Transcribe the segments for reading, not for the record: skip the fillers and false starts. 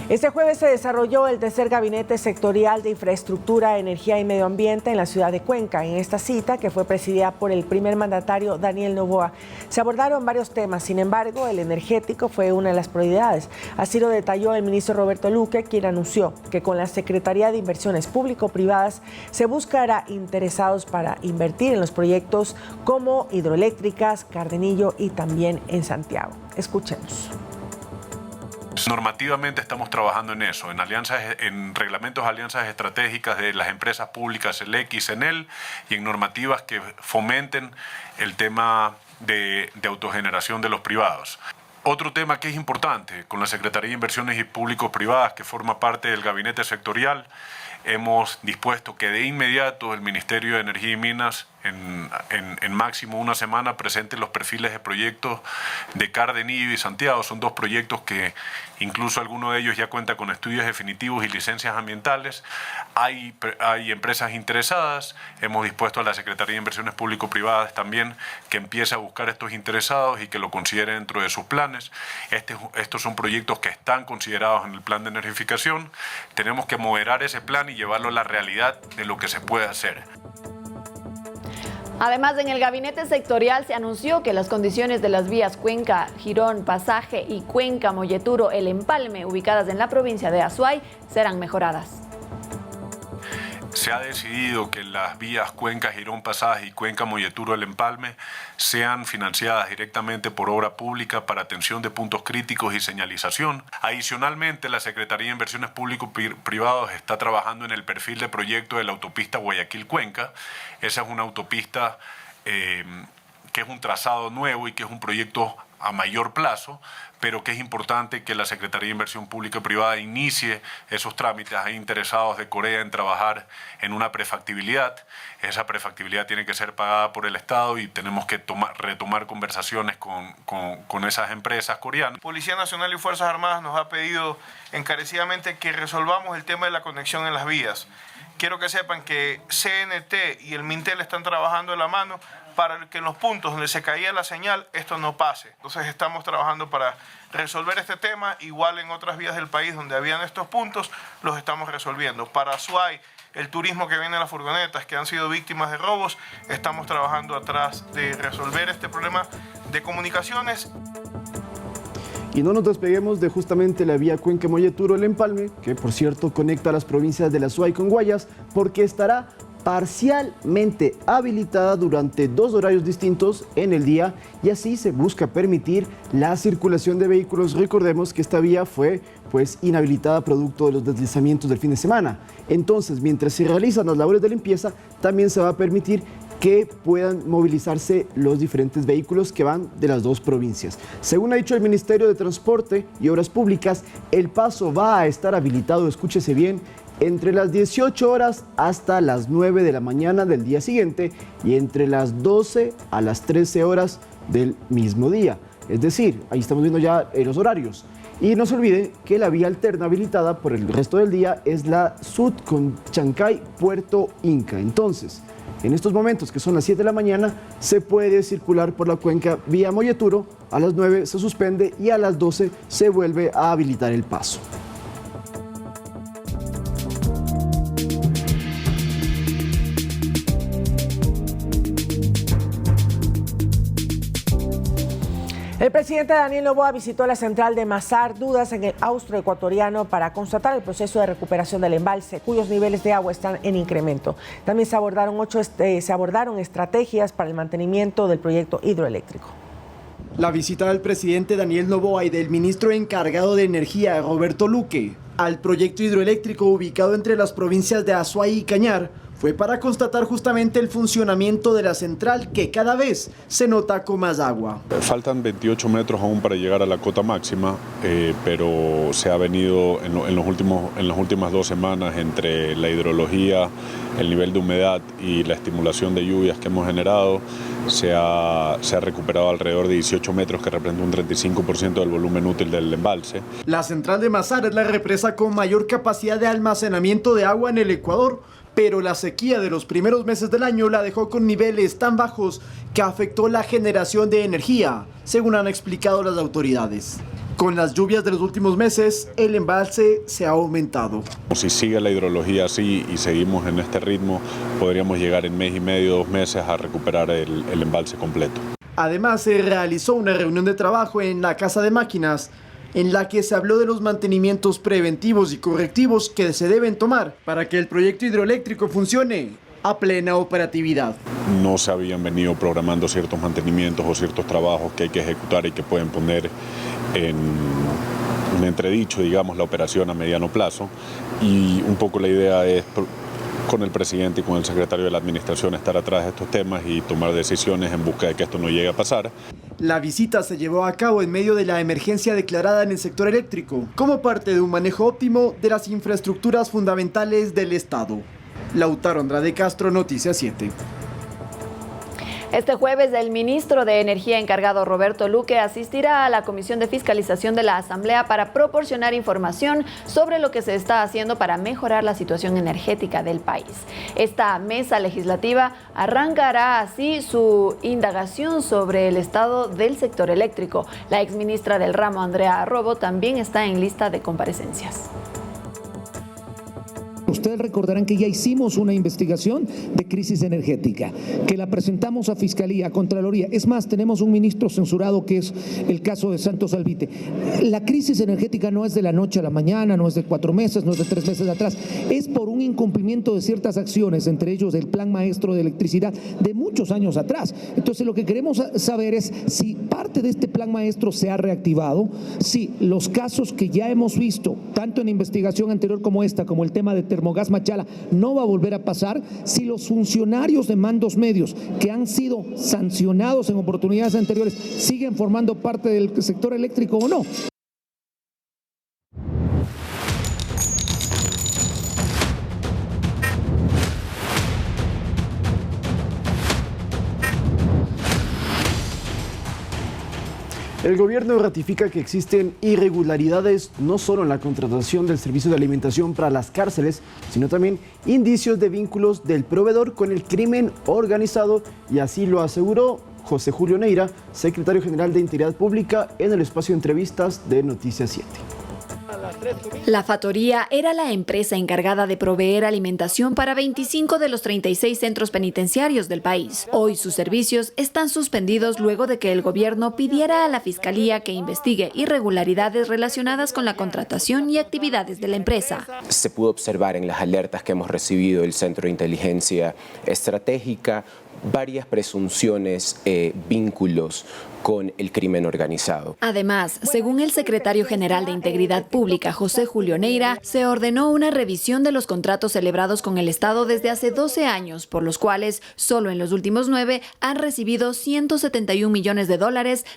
Este jueves se desarrolló el tercer gabinete sectorial de infraestructura, energía y medio ambiente en la ciudad de Cuenca. En esta cita, que fue presidida por el primer mandatario Daniel Noboa, se abordaron varios temas. Sin embargo, el energético fue una de las prioridades. Así lo detalló el ministro Roberto Luque, quien anunció que con la Secretaría de Inversiones Público-Privadas se buscará interesados para invertir en los proyectos como hidroeléctricas, Cardenillo y también en Santiago. Escuchemos. Normativamente estamos trabajando en eso, en reglamentos de alianzas estratégicas de las empresas públicas SELEC y SENEL y en normativas que fomenten el tema de autogeneración de los privados. Otro tema que es importante, con la Secretaría de Inversiones Público-Privadas, que forma parte del gabinete sectorial, hemos dispuesto que de inmediato el Ministerio de Energía y Minas, en máximo una semana, presente los perfiles de proyectos de Cardenillo y Santiago. Son dos proyectos que incluso alguno de ellos ya cuenta con estudios definitivos y licencias ambientales. Hay empresas interesadas. Hemos dispuesto a la Secretaría de Inversiones Público-Privadas también que empiece a buscar estos interesados y que lo considere dentro de sus planes. Estos son proyectos que están considerados en el plan de energificación. Tenemos que moderar ese plan y llevarlo a la realidad de lo que se puede hacer. Además, en el gabinete sectorial se anunció que las condiciones de las vías Cuenca, Girón, Pasaje y Cuenca, Molleturo, El Empalme, ubicadas en la provincia de Azuay, serán mejoradas. Se ha decidido que las vías Cuenca, Girón, Pasaje y Cuenca, Molleturo, El Empalme sean financiadas directamente por obra pública para atención de puntos críticos y señalización. Adicionalmente, la Secretaría de Inversiones Público-Privadas está trabajando en el perfil de proyecto de la autopista Guayaquil-Cuenca. Esa es una autopista que es un trazado nuevo y que es un proyecto a mayor plazo, pero que es importante que la Secretaría de Inversión Pública y Privada inicie esos trámites. Hay interesados de Corea en trabajar en una prefactibilidad. Esa prefactibilidad tiene que ser pagada por el Estado y tenemos que retomar conversaciones con esas empresas coreanas. Policía Nacional y Fuerzas Armadas nos ha pedido encarecidamente que resolvamos el tema de la conexión en las vías. Quiero que sepan que CNT y el Mintel están trabajando de la mano para que en los puntos donde se caía la señal esto no pase. Entonces estamos trabajando para resolver este tema. Igual en otras vías del país donde habían estos puntos, los estamos resolviendo. Para Azuay, el turismo que viene en las furgonetas que han sido víctimas de robos, estamos trabajando atrás de resolver este problema de comunicaciones. Y no nos despeguemos de justamente la vía Cuenca-Molleturo-El Empalme, que por cierto conecta a las provincias de la Azuay con Guayas, porque estará parcialmente habilitada durante 2 horarios distintos en el día y así se busca permitir la circulación de vehículos. Recordemos que esta vía fue inhabilitada producto de los deslizamientos del fin de semana. Entonces, mientras se realizan las labores de limpieza, también se va a permitir que puedan movilizarse los diferentes vehículos que van de las dos provincias. Según ha dicho el Ministerio de Transporte y Obras Públicas, el paso va a estar habilitado, escúchese bien, entre las 18 horas hasta las 9 de la mañana del día siguiente y entre las 12 a las 13 horas del mismo día. Es decir, ahí estamos viendo ya los horarios. Y no se olvide que la vía alterna habilitada por el resto del día es la Sud con Chancay, Puerto Inca. Entonces, en estos momentos, que son las 7 de la mañana, se puede circular por la cuenca vía Molleturo, a las 9 se suspende y a las 12 se vuelve a habilitar el paso. El presidente Daniel Noboa visitó la central de Mazar Dudas en el austroecuatoriano para constatar el proceso de recuperación del embalse, cuyos niveles de agua están en incremento. También se abordaron estrategias para el mantenimiento del proyecto hidroeléctrico. La visita del presidente Daniel Noboa y del ministro encargado de Energía, Roberto Luque, al proyecto hidroeléctrico ubicado entre las provincias de Azuay y Cañar fue para constatar justamente el funcionamiento de la central, que cada vez se nota con más agua. Faltan 28 metros aún para llegar a la cota máxima, pero se ha venido en las últimas 2 semanas, entre la hidrología, el nivel de humedad y la estimulación de lluvias que hemos generado, se ha recuperado alrededor de 18 metros, que representa un 35% del volumen útil del embalse. La central de Mazar es la represa con mayor capacidad de almacenamiento de agua en el Ecuador, pero la sequía de los primeros meses del año la dejó con niveles tan bajos que afectó la generación de energía, según han explicado las autoridades. Con las lluvias de los últimos meses, el embalse se ha aumentado. Si sigue la hidrología así y seguimos en este ritmo, podríamos llegar en mes y medio, 2 meses a recuperar el embalse completo. Además, se realizó una reunión de trabajo en la Casa de Máquinas, en la que se habló de los mantenimientos preventivos y correctivos que se deben tomar para que el proyecto hidroeléctrico funcione a plena operatividad. No se habían venido programando ciertos mantenimientos o ciertos trabajos que hay que ejecutar y que pueden poner en entredicho, digamos, la operación a mediano plazo. Y un poco la idea es, con el presidente y con el secretario de la administración, estar atrás de estos temas y tomar decisiones en busca de que esto no llegue a pasar. La visita se llevó a cabo en medio de la emergencia declarada en el sector eléctrico, como parte de un manejo óptimo de las infraestructuras fundamentales del Estado. Lautaro Andrade Castro, Noticias 7. Este jueves, el ministro de Energía encargado, Roberto Luque, asistirá a la Comisión de Fiscalización de la Asamblea para proporcionar información sobre lo que se está haciendo para mejorar la situación energética del país. Esta mesa legislativa arrancará así su indagación sobre el estado del sector eléctrico. La exministra del ramo, Andrea Arrobo, también está en lista de comparecencias. Ustedes recordarán que ya hicimos una investigación de crisis energética, que la presentamos a Fiscalía, a Contraloría. Es más, tenemos un ministro censurado que es el caso de Santos Albite. La crisis energética no es de la noche a la mañana, no es de 4 meses, no es de 3 meses atrás. Es por un incumplimiento de ciertas acciones, entre ellos el Plan Maestro de Electricidad de muchos años atrás. Entonces, lo que queremos saber es si parte de este Plan Maestro se ha reactivado, si los casos que ya hemos visto, tanto en investigación anterior como esta, como el tema de Termogas Machala, no va a volver a pasar, si los funcionarios de mandos medios que han sido sancionados en oportunidades anteriores siguen formando parte del sector eléctrico o no. El gobierno ratifica que existen irregularidades no solo en la contratación del servicio de alimentación para las cárceles, sino también indicios de vínculos del proveedor con el crimen organizado, y así lo aseguró José Julio Neira, secretario general de Integridad Pública, en el espacio de entrevistas de Noticias 7. La Factoría era la empresa encargada de proveer alimentación para 25 de los 36 centros penitenciarios del país. Hoy sus servicios están suspendidos luego de que el gobierno pidiera a la Fiscalía que investigue irregularidades relacionadas con la contratación y actividades de la empresa. Se pudo observar en las alertas que hemos recibido del Centro de Inteligencia Estratégica varias presunciones, vínculos con el crimen organizado. Además, según el secretario general de Integridad Pública, José Julio Neira, se ordenó una revisión de los contratos celebrados con el Estado desde hace 12 años, por los cuales solo en los últimos 9 han recibido $171 millones,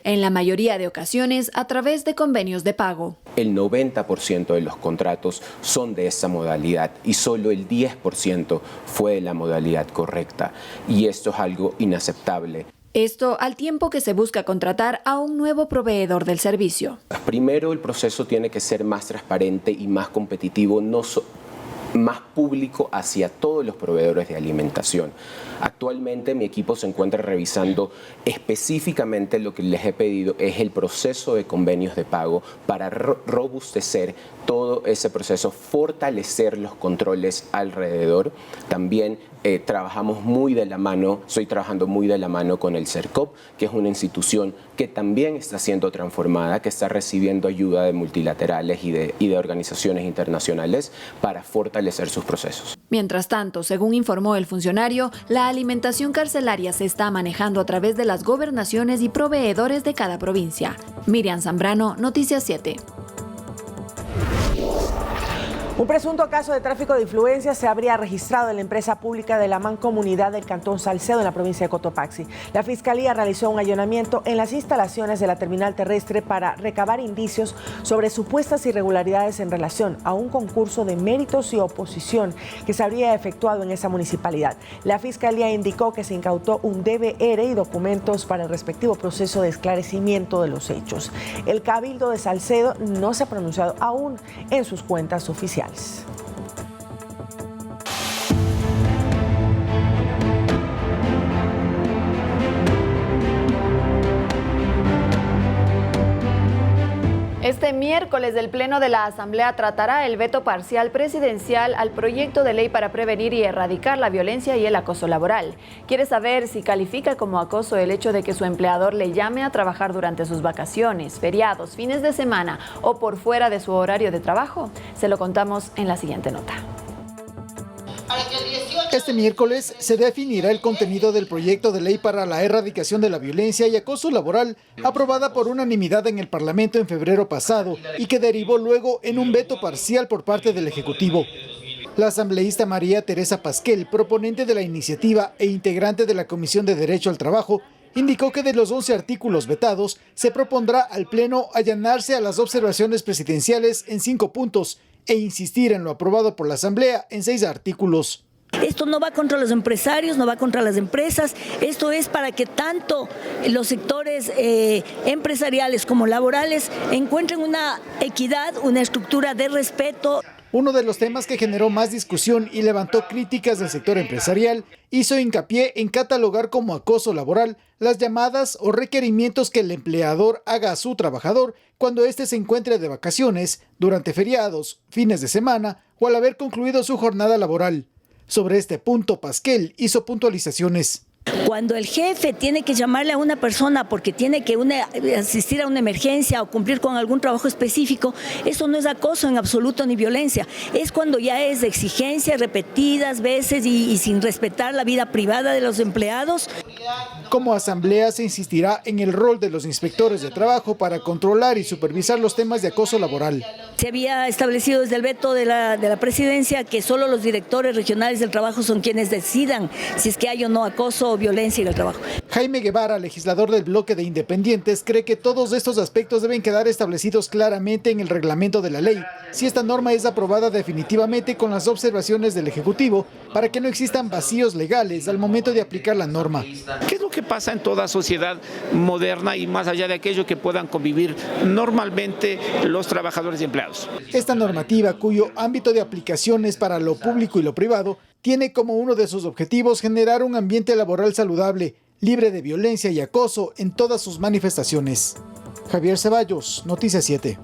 en la mayoría de ocasiones a través de convenios de pago. El 90% de los contratos son de esa modalidad y solo el 10% fue de la modalidad correcta, y esto es algo inaceptable. Esto al tiempo que se busca contratar a un nuevo proveedor del servicio. Primero, el proceso tiene que ser más transparente y más competitivo, más público hacia todos los proveedores de alimentación. Actualmente mi equipo se encuentra revisando específicamente lo que les he pedido es el proceso de convenios de pago para robustecer todo ese proceso, fortalecer los controles alrededor. También trabajamos muy de la mano, estoy trabajando muy de la mano con el CERCOP, que es una institución que también está siendo transformada, que está recibiendo ayuda de multilaterales y de organizaciones internacionales para fortalecer sus procesos. Mientras tanto, según informó el funcionario, la alimentación carcelaria se está manejando a través de las gobernaciones y proveedores de cada provincia. Miriam Zambrano, Noticias 7. Un presunto caso de tráfico de influencias se habría registrado en la empresa pública de la Mancomunidad del Cantón Salcedo en la provincia de Cotopaxi. La Fiscalía realizó un allanamiento en las instalaciones de la terminal terrestre para recabar indicios sobre supuestas irregularidades en relación a un concurso de méritos y oposición que se habría efectuado en esa municipalidad. La Fiscalía indicó que se incautó un DVR y documentos para el respectivo proceso de esclarecimiento de los hechos. El Cabildo de Salcedo no se ha pronunciado aún en sus cuentas oficiales. Este miércoles el Pleno de la Asamblea tratará el veto parcial presidencial al proyecto de ley para prevenir y erradicar la violencia y el acoso laboral. Quiere saber si califica como acoso el hecho de que su empleador le llame a trabajar durante sus vacaciones, feriados, fines de semana o por fuera de su horario de trabajo. Se lo contamos en la siguiente nota. Este miércoles se definirá el contenido del proyecto de ley para la erradicación de la violencia y acoso laboral, aprobada por unanimidad en el Parlamento en febrero pasado y que derivó luego en un veto parcial por parte del Ejecutivo. La asambleísta María Teresa Pasquel, proponente de la iniciativa e integrante de la Comisión de Derecho al Trabajo, indicó que de los 11 artículos vetados, se propondrá al Pleno allanarse a las observaciones presidenciales en 5 puntos e insistir en lo aprobado por la Asamblea en 6 artículos. Esto no va contra los empresarios, no va contra las empresas, esto es para que tanto los sectores empresariales como laborales encuentren una equidad, una estructura de respeto. Uno de los temas que generó más discusión y levantó críticas del sector empresarial hizo hincapié en catalogar como acoso laboral las llamadas o requerimientos que el empleador haga a su trabajador cuando éste se encuentre de vacaciones, durante feriados, fines de semana o al haber concluido su jornada laboral. Sobre este punto, Pasquel hizo puntualizaciones. Cuando el jefe tiene que llamarle a una persona porque tiene que asistir a una emergencia o cumplir con algún trabajo específico, eso no es acoso en absoluto ni violencia. Es cuando ya es de exigencias repetidas veces y sin respetar la vida privada de los empleados. Como asamblea se insistirá en el rol de los inspectores de trabajo para controlar y supervisar los temas de acoso laboral. Se había establecido desde el veto de la presidencia que solo los directores regionales del trabajo son quienes decidan si es que hay o no acoso o violencia en el trabajo. Jaime Guevara, legislador del bloque de independientes, cree que todos estos aspectos deben quedar establecidos claramente en el reglamento de la ley, si esta norma es aprobada definitivamente con las observaciones del Ejecutivo, para que no existan vacíos legales al momento de aplicar la norma. ¿Qué es lo que pasa en toda sociedad moderna y más allá de aquello que puedan convivir normalmente los trabajadores y empleados? Esta normativa, cuyo ámbito de aplicación es para lo público y lo privado, tiene como uno de sus objetivos generar un ambiente laboral saludable, libre de violencia y acoso en todas sus manifestaciones. Javier Ceballos, Noticias 7.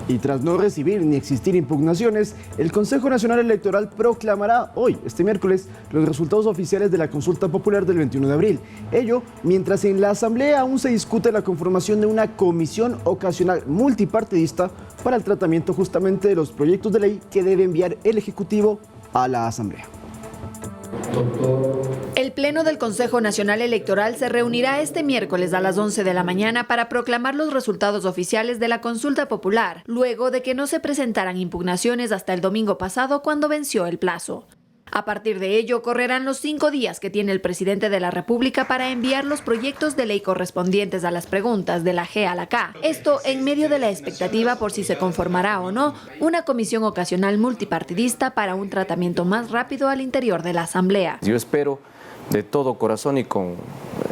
Y tras no recibir ni existir impugnaciones, el Consejo Nacional Electoral proclamará hoy, este miércoles, los resultados oficiales de la consulta popular del 21 de abril. Ello, mientras en la Asamblea aún se discute la conformación de una comisión ocasional multipartidista para el tratamiento justamente de los proyectos de ley que debe enviar el Ejecutivo a la Asamblea. El Pleno del Consejo Nacional Electoral se reunirá este miércoles a las 11 de la mañana para proclamar los resultados oficiales de la consulta popular, luego de que no se presentaran impugnaciones hasta el domingo pasado cuando venció el plazo. A partir de ello, correrán los 5 días que tiene el presidente de la República para enviar los proyectos de ley correspondientes a las preguntas de la G a la K. Esto en medio de la expectativa por si se conformará o no una comisión ocasional multipartidista para un tratamiento más rápido al interior de la Asamblea. Yo espero de todo corazón y con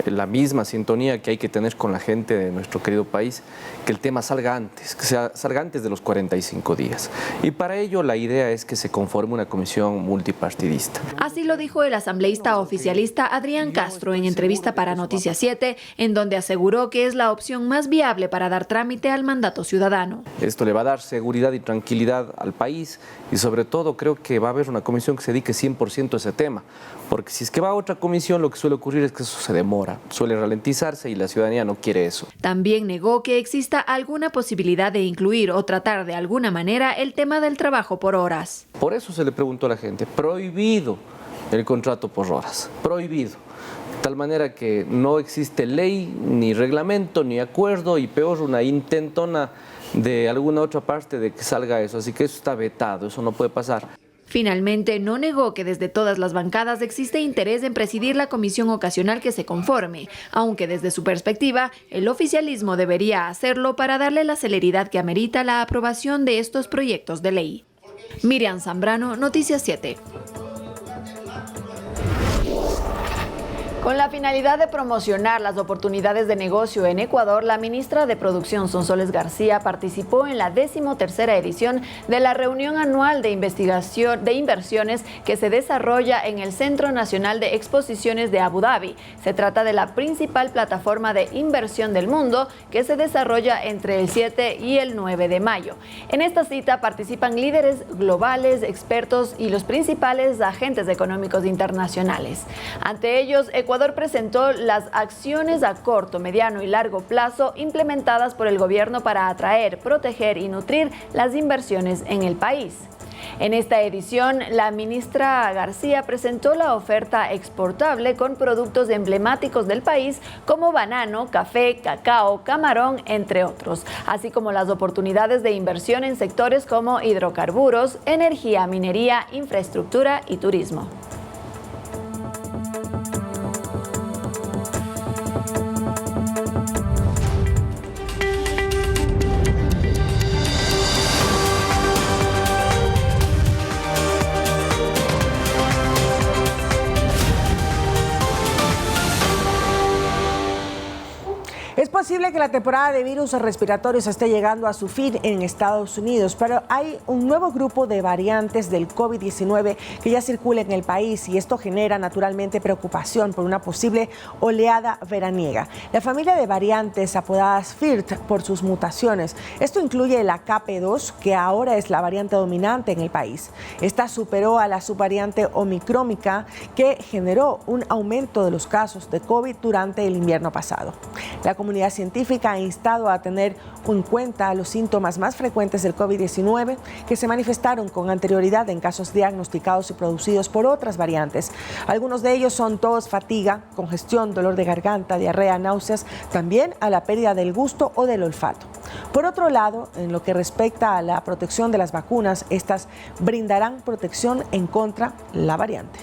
la misma sintonía que hay que tener con la gente de nuestro querido país, que el tema salga antes, salga antes de los 45 días. Y para ello la idea es que se conforme una comisión multipartidista. Así lo dijo el asambleísta oficialista Adrián Castro en entrevista para Noticias 7, en donde aseguró que es la opción más viable para dar trámite al mandato ciudadano. Esto le va a dar seguridad y tranquilidad al país y sobre todo creo que va a haber una comisión que se dedique 100% a ese tema, porque si es que va a otra comisión lo que suele ocurrir es que eso se demora, suele ralentizarse y la ciudadanía no quiere eso. También negó que exista alguna posibilidad de incluir o tratar de alguna manera el tema del trabajo por horas. Por eso se le preguntó a la gente, prohibido el contrato por horas, prohibido. De tal manera que no existe ley, ni reglamento, ni acuerdo y peor una intentona de alguna otra parte de que salga eso. Así que eso está vetado, eso no puede pasar. Finalmente, no negó que desde todas las bancadas existe interés en presidir la comisión ocasional que se conforme, aunque desde su perspectiva, el oficialismo debería hacerlo para darle la celeridad que amerita la aprobación de estos proyectos de ley. Miriam Zambrano, Noticias 7. Con la finalidad de promocionar las oportunidades de negocio en Ecuador, la ministra de Producción, Sonsoles García, participó en la 13ª edición de la reunión anual de inversiones que se desarrolla en el Centro Nacional de Exposiciones de Abu Dhabi. Se trata de la principal plataforma de inversión del mundo que se desarrolla entre el 7 y el 9 de mayo. En esta cita participan líderes globales, expertos y los principales agentes económicos internacionales. Ante ellos, Ecuador presentó las acciones a corto, mediano y largo plazo implementadas por el gobierno para atraer, proteger y nutrir las inversiones en el país. En esta edición, la ministra García presentó la oferta exportable con productos emblemáticos del país como banano, café, cacao, camarón, entre otros, así como las oportunidades de inversión en sectores como hidrocarburos, energía, minería, infraestructura y turismo. Es posible que la temporada de virus respiratorios esté llegando a su fin en Estados Unidos, pero hay un nuevo grupo de variantes del COVID-19 que ya circula en el país y esto genera naturalmente preocupación por una posible oleada veraniega. La familia de variantes apodadas FIRT por sus mutaciones. Esto incluye la KP2, que ahora es la variante dominante en el país. Esta superó a la subvariante omicrónica que generó un aumento de los casos de COVID durante el invierno pasado. La comunidad científica ha instado a tener en cuenta los síntomas más frecuentes del COVID-19 que se manifestaron con anterioridad en casos diagnosticados y producidos por otras variantes. Algunos de ellos son tos, fatiga, congestión, dolor de garganta, diarrea, náuseas, también a la pérdida del gusto o del olfato. Por otro lado, en lo que respecta a la protección de las vacunas, estas brindarán protección en contra de la variante.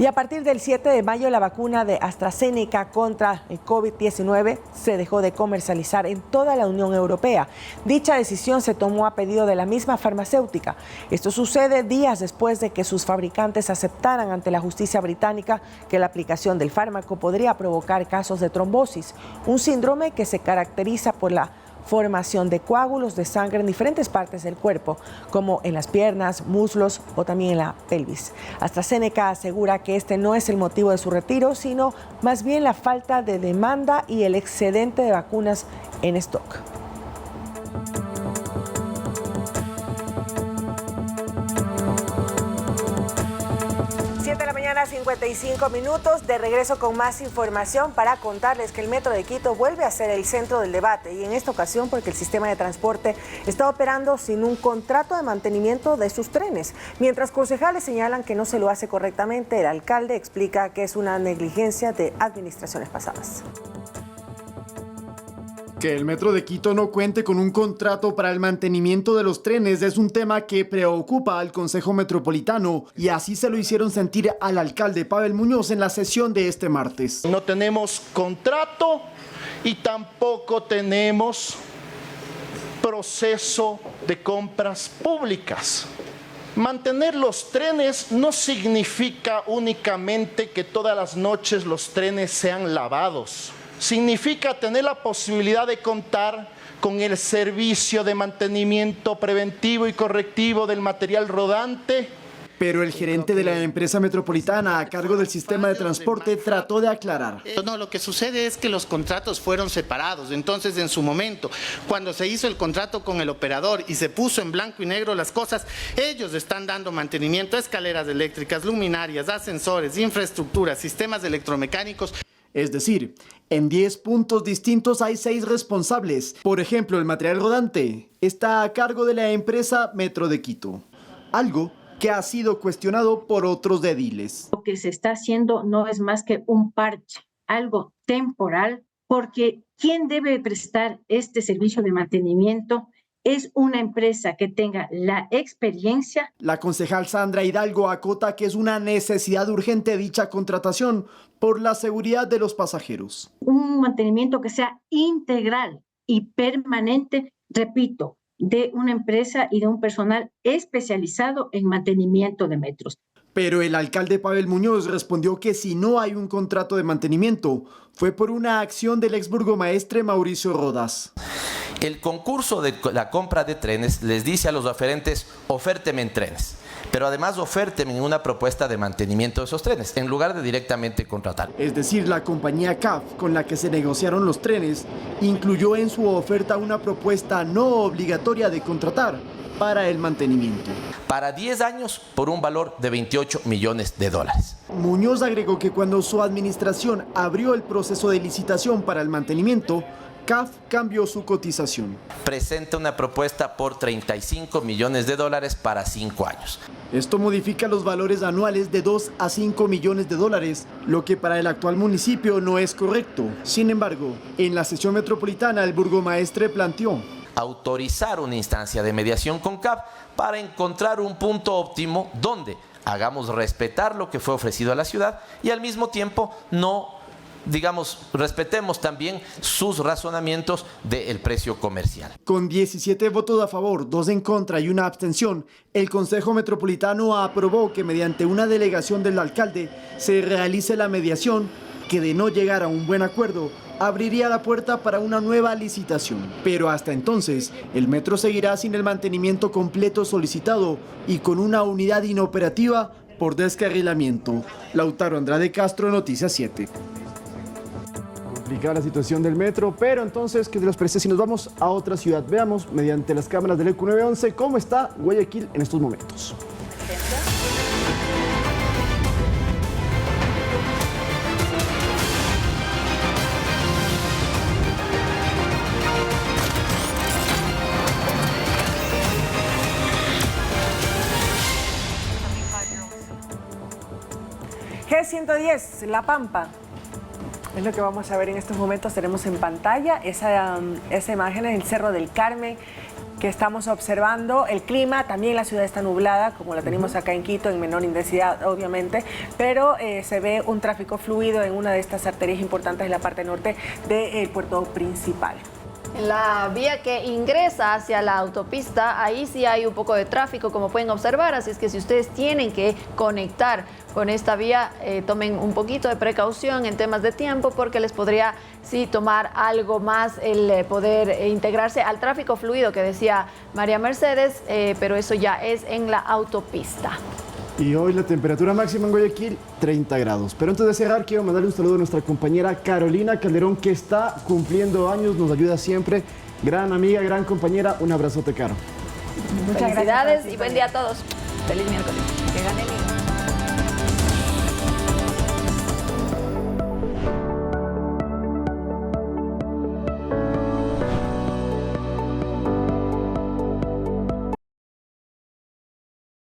Y a partir del 7 de mayo, la vacuna de AstraZeneca contra el COVID-19 se dejó de comercializar en toda la Unión Europea. Dicha decisión se tomó a pedido de la misma farmacéutica. Esto sucede días después de que sus fabricantes aceptaran ante la justicia británica que la aplicación del fármaco podría provocar casos de trombosis, un síndrome que se caracteriza por la formación de coágulos de sangre en diferentes partes del cuerpo, como en las piernas, muslos o también en la pelvis. AstraZeneca asegura que este no es el motivo de su retiro, sino más bien la falta de demanda y el excedente de vacunas en stock. 55 minutos, de regreso con más información para contarles que el Metro de Quito vuelve a ser el centro del debate y en esta ocasión porque el sistema de transporte está operando sin un contrato de mantenimiento de sus trenes. Mientras concejales señalan que no se lo hace correctamente, el alcalde explica que es una negligencia de administraciones pasadas. Que el Metro de Quito no cuente con un contrato para el mantenimiento de los trenes es un tema que preocupa al Consejo Metropolitano y así se lo hicieron sentir al alcalde Pavel Muñoz en la sesión de este martes. No tenemos contrato y tampoco tenemos proceso de compras públicas. Mantener los trenes no significa únicamente que todas las noches los trenes sean lavados. Significa tener la posibilidad de contar con el servicio de mantenimiento preventivo y correctivo del material rodante. Pero el gerente de la empresa metropolitana a cargo del sistema de transporte trató de aclarar. No, lo que sucede es que los contratos fueron separados. Entonces, en su momento, cuando se hizo el contrato con el operador y se puso en blanco y negro las cosas, ellos están dando mantenimiento a escaleras eléctricas, luminarias, ascensores, infraestructuras, sistemas electromecánicos. Es decir, en 10 puntos distintos hay 6 responsables. Por ejemplo, el material rodante está a cargo de la empresa Metro de Quito. Algo que ha sido cuestionado por otros ediles. Lo que se está haciendo no es más que un parche, algo temporal, porque quien debe prestar este servicio de mantenimiento es una empresa que tenga la experiencia. La concejal Sandra Hidalgo acota que es una necesidad urgente dicha contratación por la seguridad de los pasajeros. Un mantenimiento que sea integral y permanente, repito, de una empresa y de un personal especializado en mantenimiento de metros. Pero el alcalde Pavel Muñoz respondió que si no hay un contrato de mantenimiento, fue por una acción del ex burgomaestre Mauricio Rodas. El concurso de la compra de trenes les dice a los oferentes, oférteme en trenes. Pero además oférteme una propuesta de mantenimiento de esos trenes, en lugar de directamente contratar. Es decir, la compañía CAF, con la que se negociaron los trenes, incluyó en su oferta una propuesta no obligatoria de contratar para el mantenimiento. Para 10 años por un valor de $28 millones. Muñoz agregó que cuando su administración abrió el proceso de licitación para el mantenimiento, CAF cambió su cotización. Presenta una propuesta por $35 millones para 5 años. Esto modifica los valores anuales de 2 a 5 millones de dólares, lo que para el actual municipio no es correcto. Sin embargo, en la sesión metropolitana el burgomaestre planteó autorizar una instancia de mediación con CAF para encontrar un punto óptimo donde hagamos respetar lo que fue ofrecido a la ciudad y al mismo tiempo respetemos también sus razonamientos del precio comercial. Con 17 votos a favor, 2 en contra y una abstención, el Consejo Metropolitano aprobó que mediante una delegación del alcalde se realice la mediación que, de no llegar a un buen acuerdo, abriría la puerta para una nueva licitación. Pero hasta entonces, el metro seguirá sin el mantenimiento completo solicitado y con una unidad inoperativa por descarrilamiento. Lautaro Andrade Castro, Noticias 7. Complicada la situación del metro, pero entonces, ¿qué les parece si nos vamos a otra ciudad? Veamos mediante las cámaras del ECU 911 cómo está Guayaquil en estos momentos. G110, La Pampa. Es lo que vamos a ver en estos momentos. Tenemos en pantalla esa imagen es el Cerro del Carmen que estamos observando. El clima, también la ciudad está nublada, como la tenemos acá en Quito, en menor intensidad, obviamente, pero se ve un tráfico fluido en una de estas arterias importantes en la parte norte del puerto principal. En la vía que ingresa hacia la autopista, ahí sí hay un poco de tráfico, como pueden observar, así es que si ustedes tienen que conectar con esta vía, tomen un poquito de precaución en temas de tiempo, porque les podría sí tomar algo más el poder integrarse al tráfico fluido que decía María Mercedes, pero eso ya es en la autopista. Y hoy la temperatura máxima en Guayaquil, 30 grados. Pero antes de cerrar, quiero mandarle un saludo a nuestra compañera Carolina Calderón, que está cumpliendo años, nos ayuda siempre. Gran amiga, gran compañera, un abrazote, Caro. Muchas felicidades y buen día a todos. Feliz miércoles. Que gane el